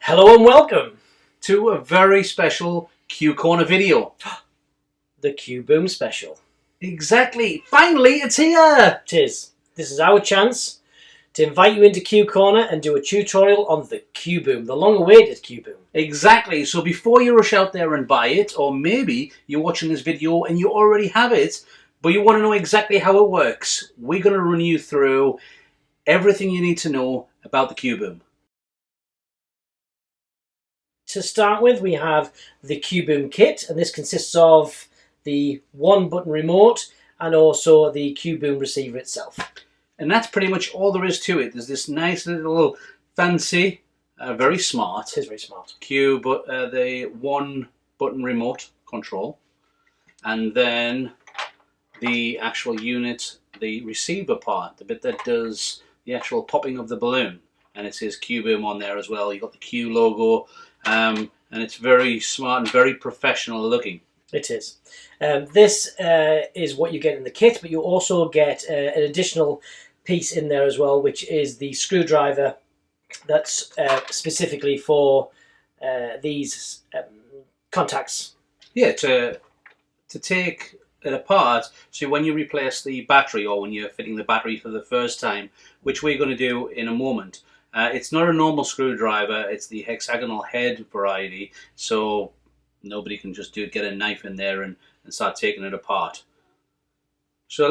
Hello and welcome to a very special Q Corner video. the Q Boom special. Exactly. Finally, it's here. It is. This is our chance to invite you into Q Corner and do a tutorial on the Q Boom, the long-awaited Q Boom. Exactly. So before you rush out there and buy it, or maybe you're watching this video and you already have it, but you want to know exactly how it works, we're going to run you through everything you need to know about the Q Boom. To start with, we have the Q Boom kit, and this consists of the one-button remote and also the Q Boom receiver itself. And that's pretty much all there is to it. There's this nice little fancy, very smart. It is very smart. the one-button remote control, and then the actual unit, the receiver part, the bit that does the actual popping of the balloon, and it says Q Boom on there as well. You've got the Q logo, and it's very smart and very professional looking. It is. This is what you get in the kit, but you also get an additional piece in there as well, which is the screwdriver that's specifically for these contacts. Yeah, to take it apart, so when you replace the battery or when you're fitting the battery for the first time, which we're going to do in a moment, it's not a normal screwdriver, it's the hexagonal head variety, so nobody can just get a knife in there and start taking it apart. So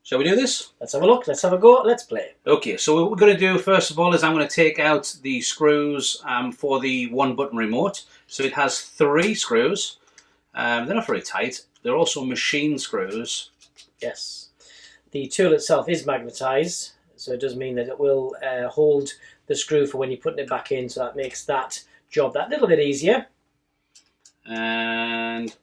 shall we do this? Let's have a look, let's have a go, let's play. Okay, so what we're going to do first of all is I'm going to take out the screws for the one-button remote. So it has 3 screws. They're not very tight. They're also machine screws. Yes. The tool itself is magnetised, so it does mean that it will hold the screw for when you're putting it back in, so that makes that job that little bit easier. And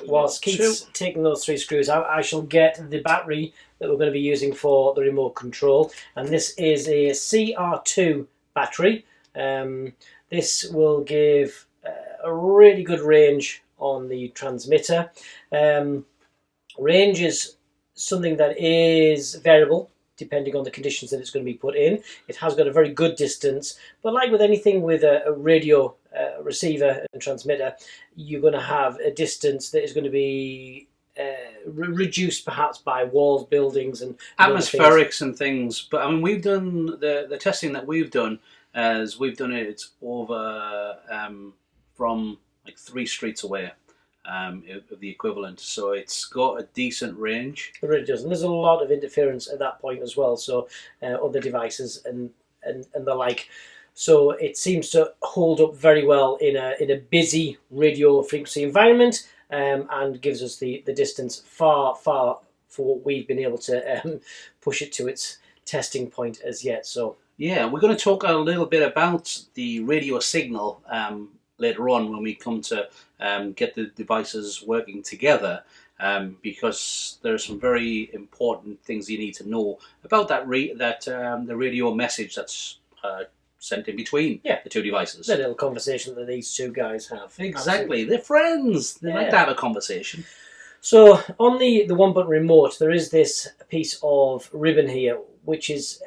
whilst Keith's taking those 3 screws out, I shall get the battery that we're going to be using for the remote control, and this is a CR2 battery. This will give a really good range on the transmitter. Range is something that is variable depending on the conditions that it's going to be put in. It has got a very good distance, but like with anything with a radio receiver and transmitter, you're going to have a distance that is going to be reduced perhaps by walls, buildings, and atmospherics and things. But I mean, we've done the testing that we've done, as we've done it over from like 3 streets away of the equivalent, so it's got a decent range. It really does, and there's a lot of interference at that point as well, so other devices and the like. So it seems to hold up very well in a busy radio frequency environment, and gives us the distance far for what we've been able to push it to its testing point as yet. So yeah, we're going to talk a little bit about the radio signal later on when we come to get the devices working together, because there are some very important things you need to know about the radio message that's sent in between the 2 devices. The little conversation that these 2 guys have. Exactly. Absolutely. They're friends. They like to have a conversation. So on the one-button remote, there is this piece of ribbon here, which is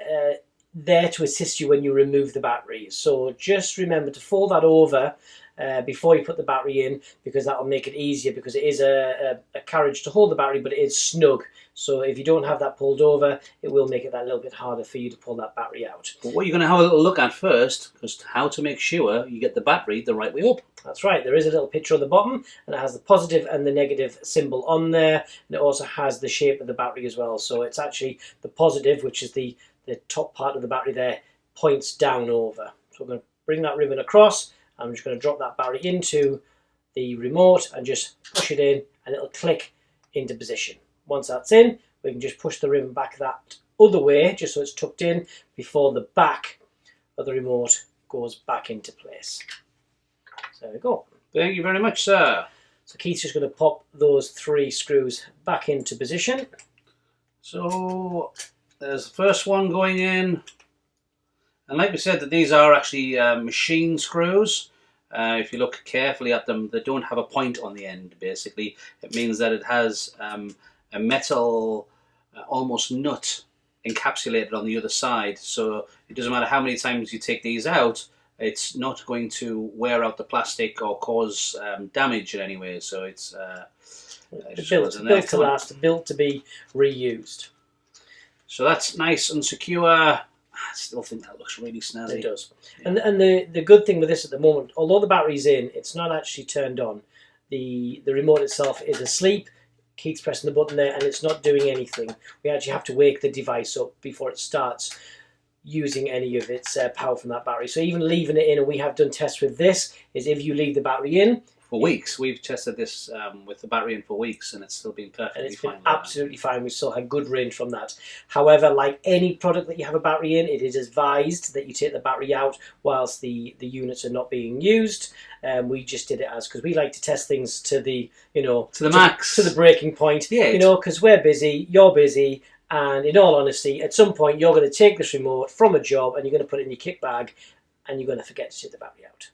there to assist you when you remove the battery. So just remember to fold that over before you put the battery in, because that will make it easier, because it is a carriage to hold the battery, but it is snug. So if you don't have that pulled over, it will make it that little bit harder for you to pull that battery out. But what you're going to have a little look at first is how to make sure you get the battery the right way up. That's right. There is a little picture on the bottom, and it has the positive and the negative symbol on there, and it also has the shape of the battery as well. So it's actually the positive, which is the top part of the battery there, points down over. So we're going to bring that ribbon across. I'm just going to drop that battery into the remote and just push it in, and it'll click into position. Once that's in, we can just push the ribbon back that other way, just so it's tucked in before the back of the remote goes back into place. So there we go. Thank you very much, sir. So Keith's just going to pop those 3 screws back into position. So there's the first one going in. And like we said, that these are actually machine screws. If you look carefully at them, they don't have a point on the end, basically. It means that it has a metal almost nut encapsulated on the other side. So it doesn't matter how many times you take these out, it's not going to wear out the plastic or cause damage in any way. So it's built to last, built to be reused. So that's nice and secure. I still think that looks really snazzy. It does. Yeah. And the good thing with this at the moment, although the battery's in, it's not actually turned on. The remote itself is asleep. Keith's pressing the button there and it's not doing anything. We actually have to wake the device up before it starts using any of its power from that battery. So even leaving it in, and we have done tests with this, is if you leave the battery in, for weeks. We've tested this with the battery in for weeks and it's still been perfectly fine. And it's been absolutely fine. We still had good range from that. However, like any product that you have a battery in, it is advised that you take the battery out whilst the units are not being used. We just did it because we like to test things to the, to the max, to the breaking point. Yeah, because we're busy, you're busy, and in all honesty, at some point you're going to take this remote from a job and you're going to put it in your kit bag and you're going to forget to take the battery out.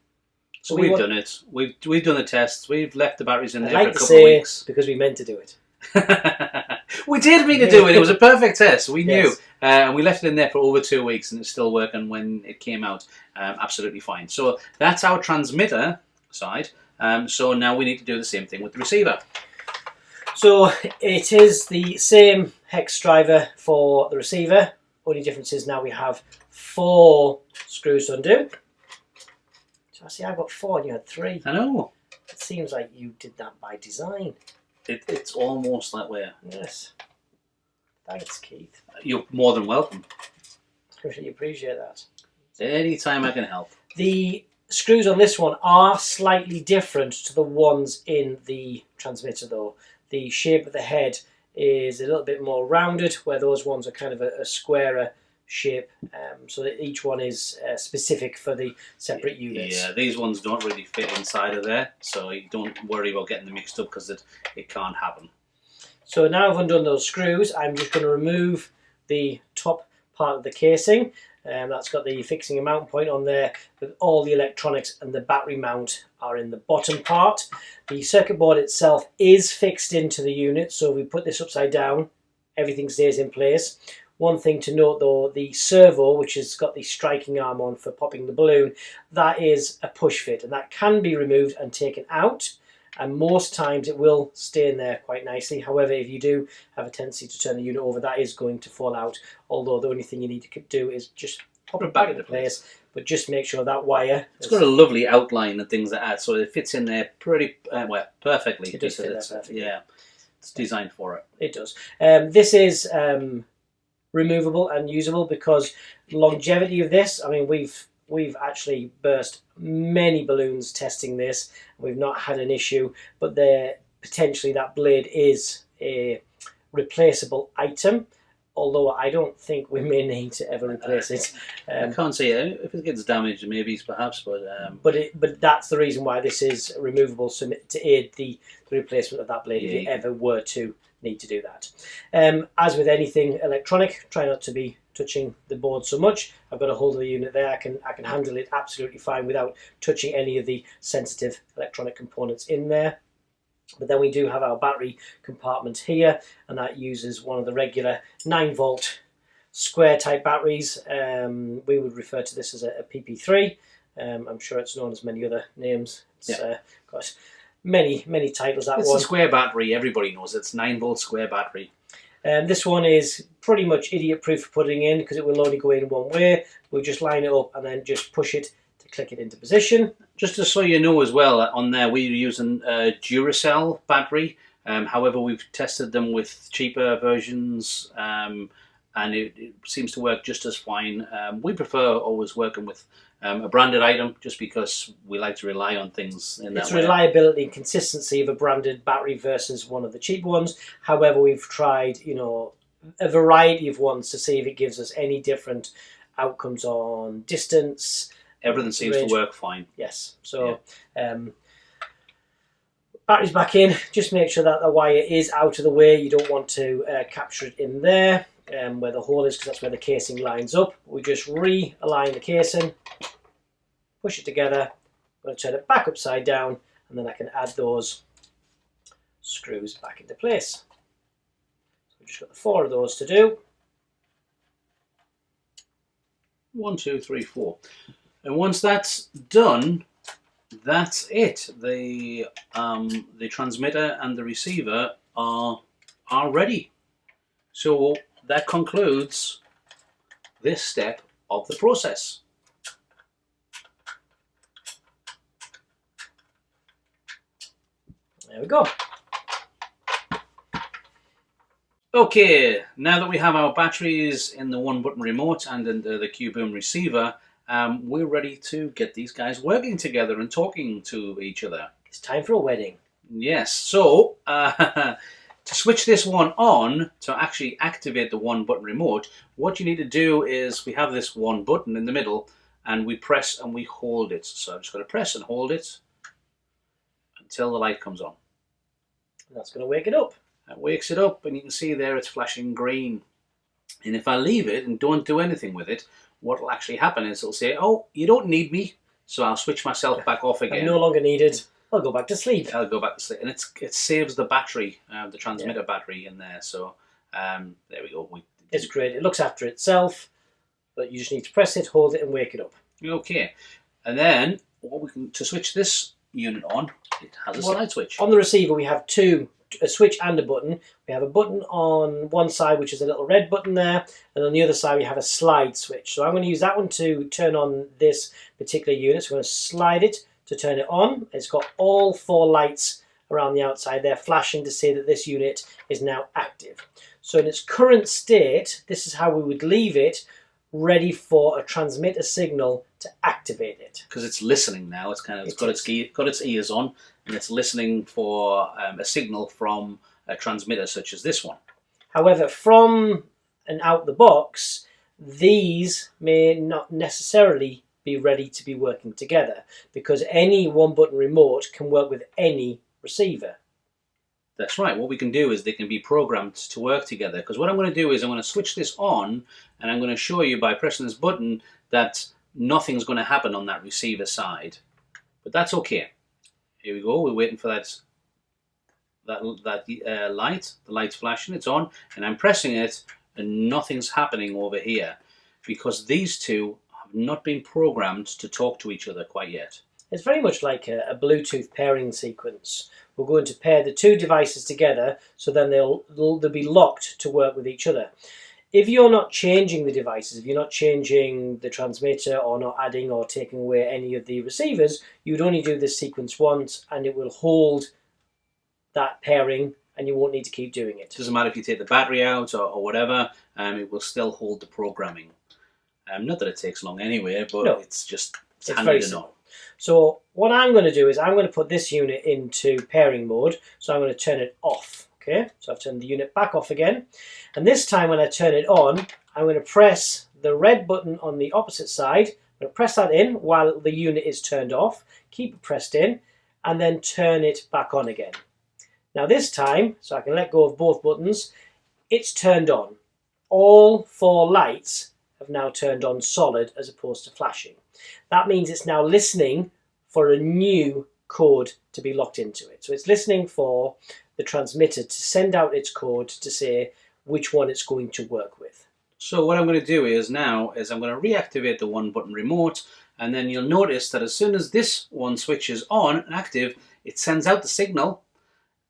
So we've done it. We've done the tests. We've left the batteries in there for a couple of weeks. Because we meant to do it. We did mean to do it. It was a perfect test. We knew. Yes. And we left it in there for over 2 weeks and it's still working when it came out. Absolutely fine. So that's our transmitter side. So now we need to do the same thing with the receiver. So it is the same hex driver for the receiver. Only difference is now we have 4 screws to undo. So I see I've got 4 and you had 3. I know. It seems like you did that by design. It's almost that way. Yes. Thanks, Keith. You're more than welcome. I really appreciate that. Anytime I can help. The screws on this one are slightly different to the ones in the transmitter though. The shape of the head is a little bit more rounded, where those ones are kind of a squarer shape, so that each one is specific for the separate units. Yeah, these ones don't really fit inside of there, so you don't worry about getting them mixed up because it can't happen. So now I've undone those screws, I'm just going to remove the top part of the casing. That's got the fixing and mounting point on there, with all the electronics and the battery mount are in the bottom part. The circuit board itself is fixed into the unit, so if we put this upside down, everything stays in place. One thing to note though, the servo, which has got the striking arm on for popping the balloon, that is a push fit and that can be removed and taken out. And most times it will stay in there quite nicely. However, if you do have a tendency to turn the unit over, that is going to fall out. Although the only thing you need to do is just pop it back into place, but just make sure that wire... It's got a lovely outline and things like that, so it fits in there pretty perfectly. It does fit there perfectly. Yeah, it's designed for it. It does. This is removable and usable because longevity of this, I mean, we've actually burst many balloons testing this. We've not had an issue, but potentially that blade is a replaceable item, although I don't think we may need to ever replace it. I can't say if it gets damaged, maybe perhaps, but that's the reason why this is removable, so to aid the replacement of that blade if you ever were to need to do that. As with anything electronic, try not to be touching the board so much. I've got a hold of the unit there. I can handle it absolutely fine without touching any of the sensitive electronic components in there. But then we do have our battery compartment here, and that uses one of the regular 9-volt square type batteries. We would refer to this as a PP3. I'm sure it's known as many other names. It's got many titles. It's a square battery. Everybody knows it's 9-volt square battery. This one is pretty much idiot proof for putting in because it will only go in one way. We'll just line it up and then just push it to click it into position. Just so you know as well, on there we're using a Duracell battery. However, we've tested them with cheaper versions and it seems to work just as fine. We prefer always working with a branded item just because we like to rely on things in that way. It's reliability and consistency of a branded battery versus one of the cheap ones. However, we've tried, a variety of ones to see if it gives us any different outcomes on distance. Everything seems to work fine. Yes. So battery's back in. Just make sure that the wire is out of the way. You don't want to capture it in there. Where the hole is, because that's where the casing lines up. We just realign the casing, push it together. I'm going to turn it back upside down, and then I can add those screws back into place. So we've just got the 4 of those to do. 1, 2, 3, 4. And once that's done, that's it. The transmitter and the receiver are ready. So that concludes this step of the process. There we go. Okay, now that we have our batteries in the one button remote and in the Q-Boom receiver, we're ready to get these guys working together and talking to each other. It's time for a wedding. Yes, so to switch this one on, to actually activate the one button remote, what you need to do is we have this one button in the middle and we press and we hold it. So I'm just going to press and hold it until the light comes on. And that's going to wake it up. It wakes it up and you can see there it's flashing green. And if I leave it and don't do anything with it, what will actually happen is it'll say, oh, you don't need me, so I'll switch myself back off again. I'm no longer needed. I'll go back to sleep. I'll go back to sleep. And it saves the battery, the transmitter battery in there. So there we go. It's great. It looks after itself, but you just need to press it, hold it, and wake it up. Okay. And then to switch this unit on, it has a slide switch. On the receiver, we have a switch and a button. We have a button on one side, which is a little red button there, and on the other side we have a slide switch. So I'm going to use that one to turn on this particular unit. So I'm going to slide it to turn it on. It's got all 4 lights around the outside there flashing to say that this unit is now active. So in its current state, this is how we would leave it, ready for a transmitter signal to activate it. Because it's listening now. It's got its ears on, and it's listening for a signal from a transmitter such as this one. However, from and out the box, these may not necessarily be ready to be working together, because any one button remote can work with any receiver. That's right. What we can do is they can be programmed to work together. Because what I'm going to do is I'm going to switch this on, and I'm going to show you by pressing this button that nothing's going to happen on that receiver side. But that's okay. Here we go. We're waiting for that light. The light's flashing. It's on, and I'm pressing it, and nothing's happening over here because these two have not been programmed to talk to each other quite yet. It's very much like a Bluetooth pairing sequence. We're going to pair the 2 devices together, so then they'll be locked to work with each other. If you're not changing the devices, if you're not changing the transmitter or not adding or taking away any of the receivers, you'd only do this sequence once and it will hold that pairing and you won't need to keep doing it. It doesn't matter if you take the battery out or whatever, it will still hold the programming. Not that it takes long anyway, but no, it's handy to know. So what I'm going to do is I'm going to put this unit into pairing mode. So I'm going to turn it off. Okay, so I've turned the unit back off again. And this time when I turn it on, I'm going to press the red button on the opposite side. I'm going to press that in while the unit is turned off. Keep it pressed in and then turn it back on again. Now this time, so I can let go of both buttons, it's turned on. All 4 lights have now turned on solid as opposed to flashing. That means it's now listening for a new code to be locked into it. So it's listening for the transmitter to send out its code to say which one it's going to work with. So what I'm going to do is I'm going to reactivate the one button remote, and then you'll notice that as soon as this one switches on and active, it sends out the signal,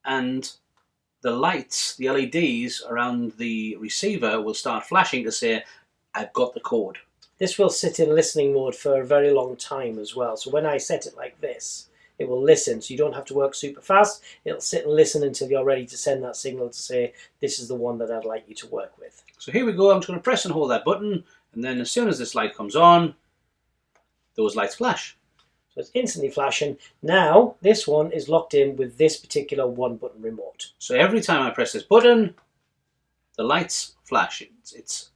and the lights, the LEDs around the receiver will start flashing to say, I've got the code. This will sit in listening mode for a very long time as well. So when I set it like this, it will listen. So you don't have to work super fast. It'll sit and listen until you're ready to send that signal to say, this is the one that I'd like you to work with. So here we go. I'm just going to press and hold that button. And then as soon as this light comes on, those lights flash. So it's instantly flashing. Now this one is locked in with this particular one button remote. So every time I press this button, the lights flash.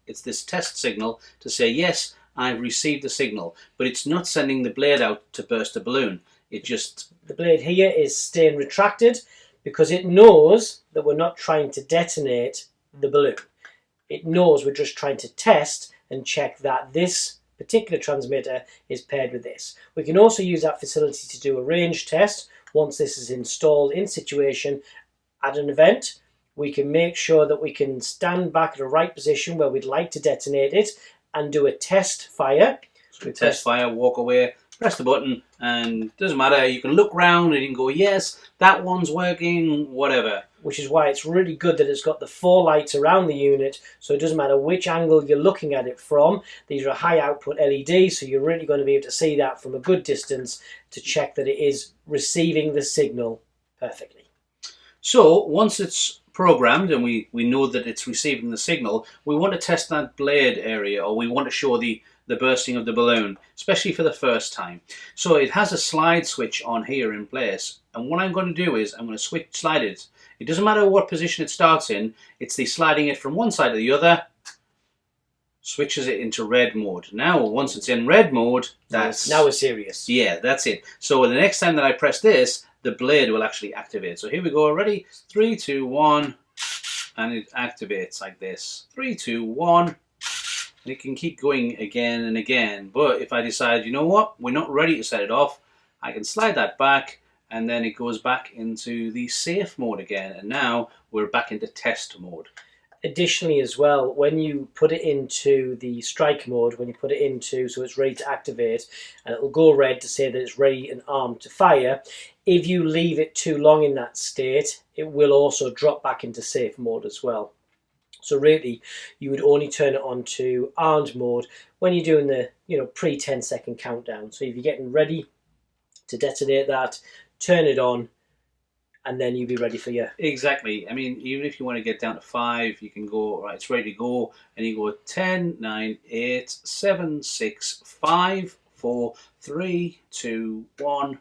It's this test signal to say, yes, I've received the signal, but it's not sending the blade out to burst a balloon. The blade here is staying retracted because it knows that we're not trying to detonate the balloon. It knows we're just trying to test and check that this particular transmitter is paired with this. We can also use that facility to do a range test. Once this is installed in situation at an event, we can make sure that we can stand back at a right position where we'd like to detonate it and do a test fire. So we test fire, walk away, press the button, and it doesn't matter. You can look round and you can go, yes, that one's working, whatever. Which is why it's really good that it's got the 4 lights around the unit, so it doesn't matter which angle you're looking at it from. These are high output LEDs, so you're really going to be able to see that from a good distance to check that it is receiving the signal perfectly. So once it's programmed and we know that it's receiving the signal, we want to test that blade area, or we want to show the bursting of the balloon, especially for the first time. So it has a slide switch on here in place, and what I'm going to do is I'm going to slide it. It doesn't matter what position it starts in, it's the sliding it from one side to the other, switches it into red mode. Now once it's in red mode, now we're serious. Yeah, that's it. So the next time that I press this, the blade will actually activate. So here we go, ready? 3, 2, 1, and it activates like this. 3, 2, 1, and it can keep going again and again. But if I decide, you know what, we're not ready to set it off, I can slide that back, and then it goes back into the safe mode again. And now we're back into test mode. Additionally as well, when you put it into the strike mode, when you put it into so it's ready to activate, and it will go red to say that it's ready and armed to fire, if you leave it too long in that state, it will also drop back into safe mode as well. So really, you would only turn it on to armed mode when you're doing the pre 10-second countdown. So if you're getting ready to detonate that, turn it on, and then you'll be ready for your... Exactly. I mean, even if you want to get down to 5, you can go, right, it's ready to go, and you go 10, 9, 8, 7, 6, 5, 4, 3, 2, 1,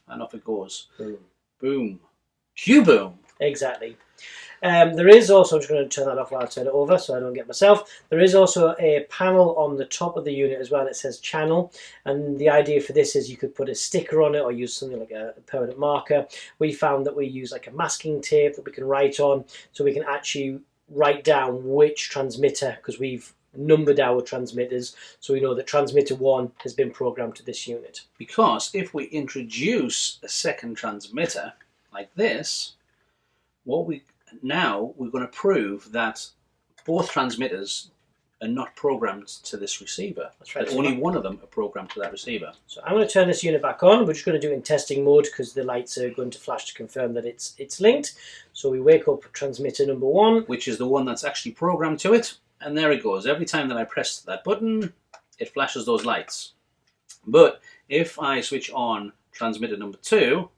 and off it goes. Boom. Boom. Q-boom. Exactly. There is also, I'm just going to turn that off while I turn it over so I don't get myself. There is also a panel on the top of the unit as well. It says channel, and the idea for this is you could put a sticker on it or use something like a permanent marker. We found that we use like a masking tape that we can write on, so we can actually write down which transmitter, because we've numbered our transmitters, so we know that transmitter 1 has been programmed to this unit. Because if we introduce a second transmitter like this, now we're going to prove that both transmitters are not programmed to this receiver. That's right. That only one of them are programmed to that receiver. So I'm going to turn this unit back on. We're just going to do it in testing mode because the lights are going to flash to confirm that it's linked. So we wake up transmitter number 1, which is the one that's actually programmed to it, and there it goes. Every time that I press that button, it flashes those lights. But if I switch on transmitter number 2,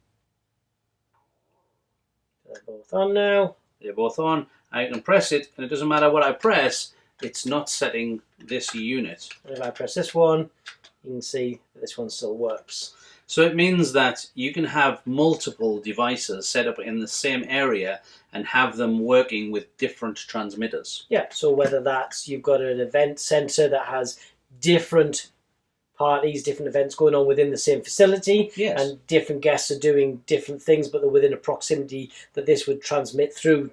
they're both on now. They're both on. I can press it, and it doesn't matter what I press, it's not setting this unit. And if I press this one, you can see that this one still works. So it means that you can have multiple devices set up in the same area and have them working with different transmitters. Yeah, so whether that's you've got an event center that has different parties, different events going on within the same facility, yes, and different guests are doing different things, but they're within a proximity that this would transmit through.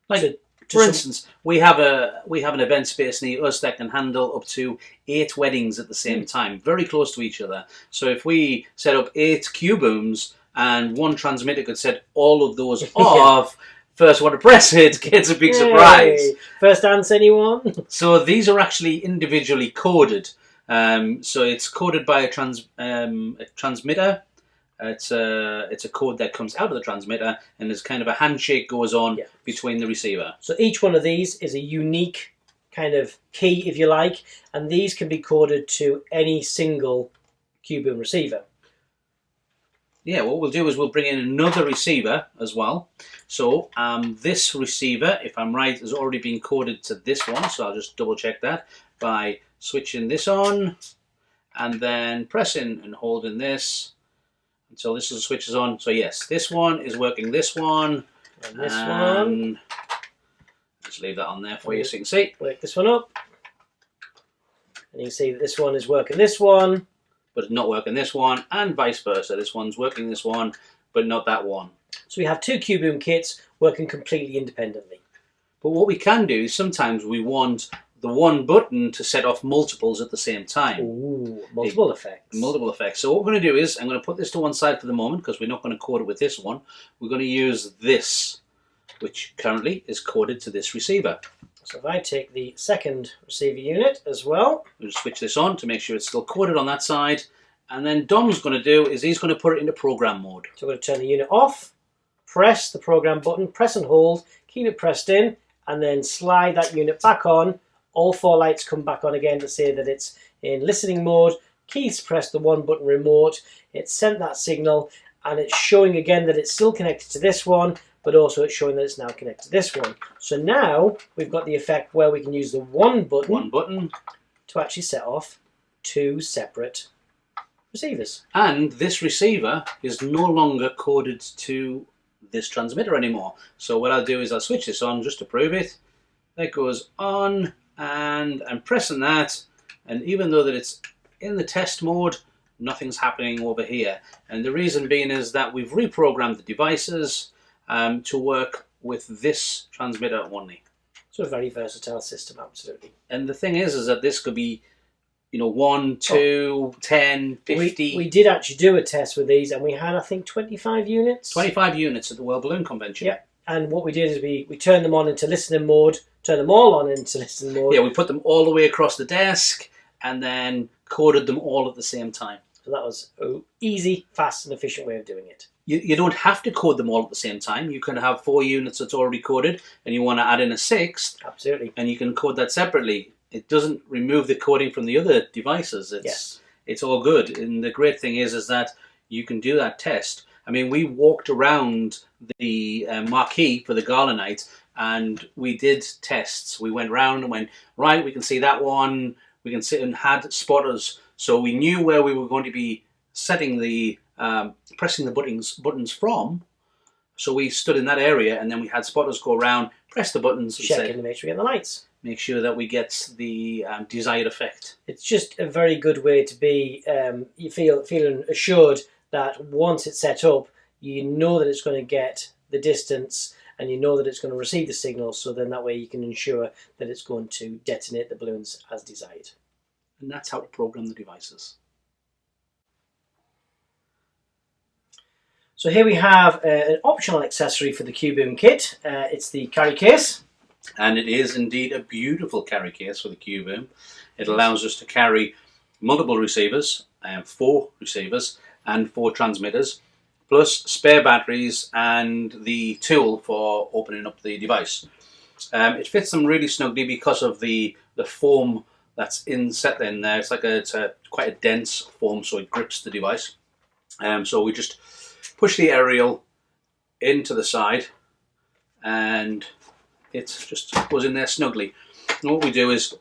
Like, for instance, we have an event space near us that can handle up to 8 weddings at the same time, very close to each other. So if we set up 8 Q-booms and one transmitter could set all of those off, first one to press it gets a big surprise. First dance, anyone? So these are actually individually coded. So it's coded by a transmitter. It's a code that comes out of the transmitter, and there's kind of a handshake goes on between the receiver. So each one of these is a unique kind of key, if you like, and these can be coded to any single Q-boom receiver. Yeah, what we'll do is we'll bring in another receiver as well. So this receiver, if I'm right, has already been coded to this one, so I'll just double check that by switching this on and then pressing and holding this until this switches on. So yes, this one is working this one. And this one. Just leave that on there for you so you can see. Wake this one up. And you can see that this one is working this one. But not working this one, and vice versa. This one's working this one, but not that one. So we have 2 Q-boom kits working completely independently. But what we can do is sometimes we want the one button to set off multiples at the same time. Ooh, multiple effects. Multiple effects. So what we're going to do is, I'm going to put this to one side for the moment because we're not going to code it with this one. We're going to use this, which currently is coded to this receiver. So if I take the second receiver unit as well. We'll just switch this on to make sure it's still coded on that side. And then Dom's going to do is he's going to put it into program mode. So we're going to turn the unit off, press the program button, press and hold, keep it pressed in, and then slide that unit back on. All 4 lights come back on again to say that it's in listening mode. Keith's pressed the 1 button remote. It's sent that signal, and it's showing again that it's still connected to this one, but also it's showing that it's now connected to this one. So now we've got the effect where we can use the 1 button to actually set off 2 separate receivers. And this receiver is no longer coded to this transmitter anymore. So what I'll do is I'll switch this on just to prove it. That goes on, and I'm pressing that, and even though that it's in the test mode, nothing's happening over here. And the reason being is that we've reprogrammed the devices to work with this transmitter only. So a very versatile system, absolutely. And the thing is that this could be, 1, 2, 10, 50. We did actually do a test with these, and we had, I think, 25 units. 25 units at the World Balloon Convention. Yeah. And what we did is we turned them on into listening mode, turned them all on into listening mode. Yeah, we put them all the way across the desk and then coded them all at the same time. So that was an easy, fast and efficient way of doing it. You don't have to code them all at the same time. You can have 4 units that's already coded and you want to add in a 6th. Absolutely. And you can code that separately. It doesn't remove the coding from the other devices. It's all good. And the great thing is that you can do that test. I mean, we walked around the marquee for the gala night and we did tests. We went round and went, right, we can see that one. We can sit and had spotters. So we knew where we were going to be setting the, pressing the buttons from. So we stood in that area and then we had spotters go around, press the buttons. Checking to make sure we get the lights. Make sure that we get the desired effect. It's just a very good way to be, feeling assured that once it's set up, you know that it's going to get the distance and you know that it's going to receive the signal, so then that way you can ensure that it's going to detonate the balloons as desired. And that's how to program the devices. So here we have an optional accessory for the Q-Boom kit. It's the carry case. And it is indeed a beautiful carry case for the Q-Boom. It allows us to carry multiple receivers, 4 receivers and 4 transmitters, plus spare batteries and the tool for opening up the device. It fits them really snugly because of the foam that's inset in there. It's quite a dense foam, so it grips the device. So we just push the aerial into the side and it just goes in there snugly. And what we do is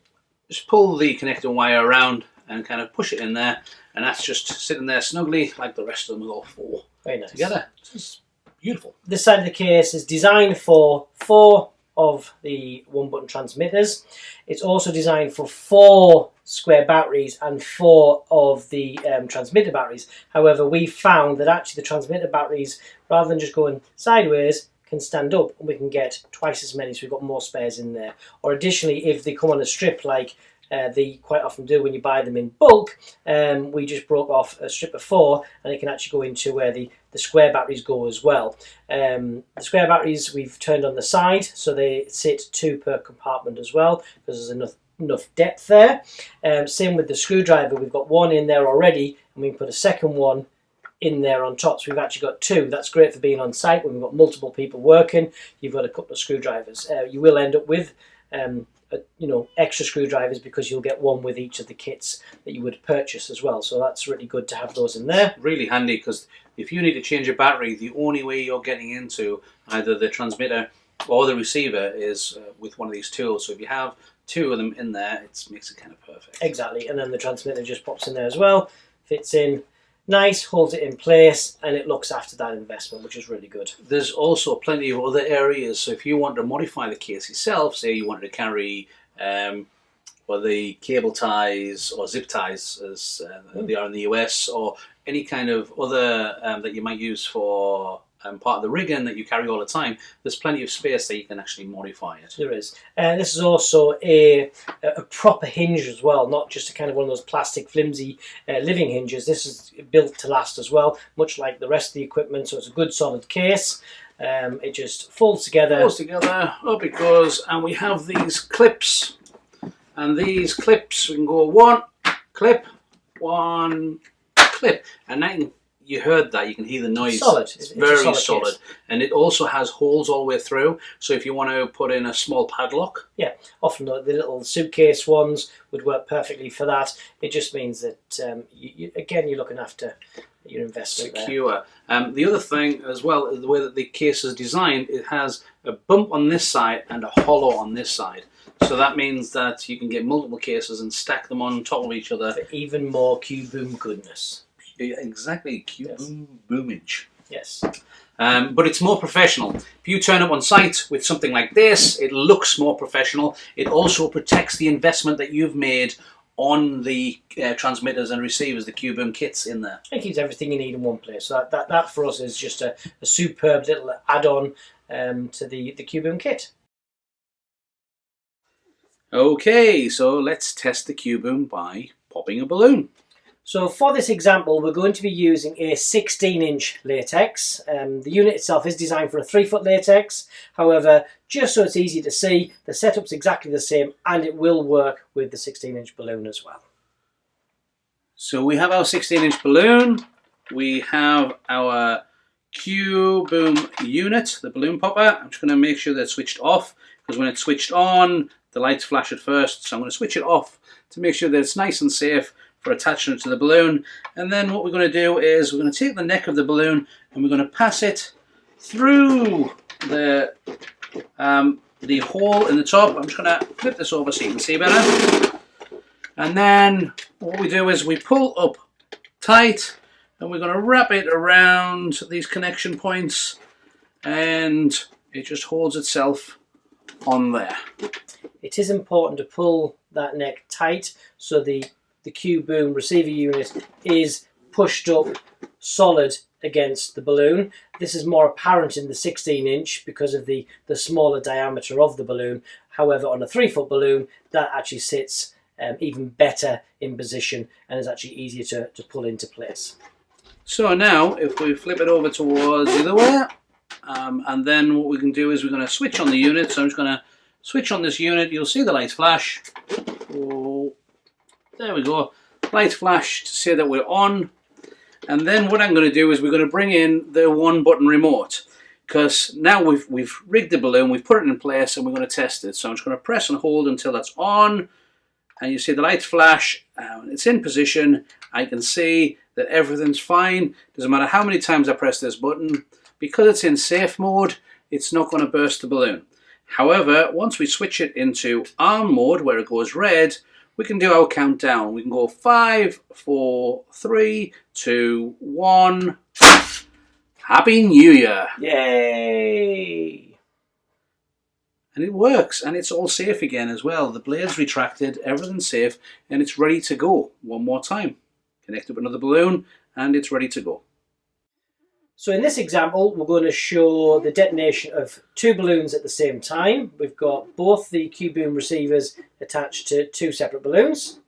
just pull the connector wire around and kind of push it in there, and that's just sitting there snugly like the rest of them with all 4 Very nice. together. It's beautiful. This side of the case is designed for 4 of the 1-button transmitters. It's also designed for 4 square batteries and 4 of the transmitter batteries. However, we found that actually the transmitter batteries, rather than just going sideways, can stand up and we can get twice as many, so we've got more spares in there. Or additionally, if they come on a strip like they quite often do when you buy them in bulk, we just broke off a strip of 4 and it can actually go into where the square batteries go as well. The square batteries we've turned on the side so they sit 2 per compartment as well, because there's enough depth there. Same with the screwdriver, we've got 1 in there already and we can put a second one in there on top, so we've actually got 2. That's great for being on site when we've got multiple people working. You've got a couple of screwdrivers. You will end up with extra screwdrivers because you'll get 1 with each of the kits that you would purchase as well, so that's really good to have those in there. Really handy, because if you need to change a battery, the only way you're getting into either the transmitter or the receiver is with one of these tools. So if you have 2 of them in there, it makes it kind of perfect. Exactly, and then the transmitter just pops in there as well, fits in nice, holds it in place, and it looks after that investment, which is really good. There's also plenty of other areas, so if you want to modify the case yourself, say you wanted to carry the cable ties or zip ties as they are in the US, or any kind of other that you might use for part of the rigging that you carry all the time, there's plenty of space that you can actually modify it. There is. And this is also a proper hinge as well, not just a kind of one of those plastic flimsy living hinges. This is built to last as well, much like the rest of the equipment, so it's a good solid case. it just folds together. Up it goes, and we have these clips. And these clips, we can go one clip, and now you heard that, you can hear the noise. Solid. It's very solid. Case. And it also has holes all the way through, so if you want to put in a small padlock. Yeah, often the little suitcase ones would work perfectly for that. It just means that, again, you're looking after your investment secure. The other thing as well, the way that the case is designed, it has a bump on this side and a hollow on this side. So that means that you can get multiple cases and stack them on top of each other. For even more Q-Boom goodness. Yeah, exactly, Q-Boom boomage. Yes. But it's more professional. If you turn up on site with something like this, it looks more professional. It also protects the investment that you've made on the transmitters and receivers, the Q-Boom kits in there. It keeps everything you need in one place. So that for us is just a superb little add-on to the Q-Boom kit. Okay, so let's test the Q-Boom by popping a balloon. So for this example, we're going to be using a 16-inch latex. The unit itself is designed for a 3-foot latex. However, just so it's easy to see, the setup's exactly the same, and it will work with the 16-inch balloon as well. So we have our 16-inch balloon. We have our Q-Boom unit, the balloon popper. I'm just going to make sure that's switched off, because when it's switched on, the lights flash at first. So I'm going to switch it off to make sure that it's nice and safe for attaching it to the balloon. And then what we're going to do is we're going to take the neck of the balloon and we're going to pass it through the hole in the top. I'm just going to flip this over so you can see better. And then what we do is we pull up tight and we're going to wrap it around these connection points, and it just holds itself on there. It is important to pull that neck tight so the Q-Boom receiver unit is pushed up solid against the balloon. This is more apparent in the 16-inch because of the smaller diameter of the balloon. However, on a 3-foot balloon, that actually sits even better in position and is actually easier to pull into place. So now, if we flip it over towards the other way, and then what we can do is we're going to switch on the unit. So I'm just going to switch on this unit. You'll see the lights flash. Oh, there we go. Lights flash to say that we're on. And then what I'm going to do is we're going to bring in the 1-button remote, because now we've rigged the balloon, we've put it in place, and we're going to test it. So I'm just going to press and hold until that's on, and you see the lights flash. It's in position. I can see that everything's fine. Doesn't matter how many times I press this button, because it's in safe mode, it's not going to burst the balloon. However, once we switch it into arm mode, where it goes red, we can do our countdown. We can go 5, 4, 3, 2, 1. Happy New Year! Yay! And it works, and it's all safe again as well. The blade's retracted, everything's safe, and it's ready to go. One more time. Connect it with another balloon, and it's ready to go. So in this example, we're going to show the detonation of 2 balloons at the same time. We've got both the Q-Boom receivers attached to 2 separate balloons.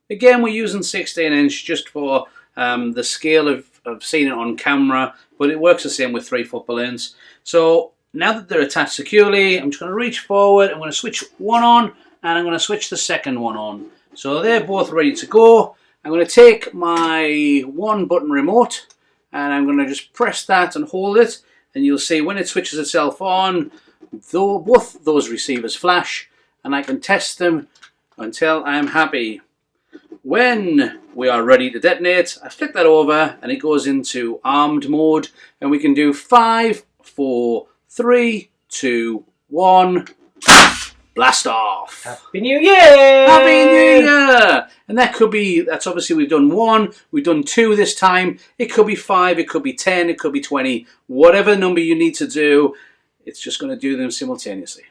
Again, we're using 16-inch just for the scale of seeing it on camera, but it works the same with 3-foot balloons. So now that they're attached securely, I'm just going to reach forward, I'm going to switch one on, and I'm going to switch the second one on. So they're both ready to go. I'm going to take my 1-button remote, and I'm going to just press that and hold it, and you'll see when it switches itself on, both those receivers flash, and I can test them until I'm happy. When we are ready to detonate, I flick that over and it goes into armed mode, and we can do 5, 4, 3, 2, 1. Blast off! Happy New Year! Happy New Year! And that's obviously we've done 1, we've done 2 this time. It could be 5, it could be 10, it could be 20. Whatever number you need to do, it's just going to do them simultaneously.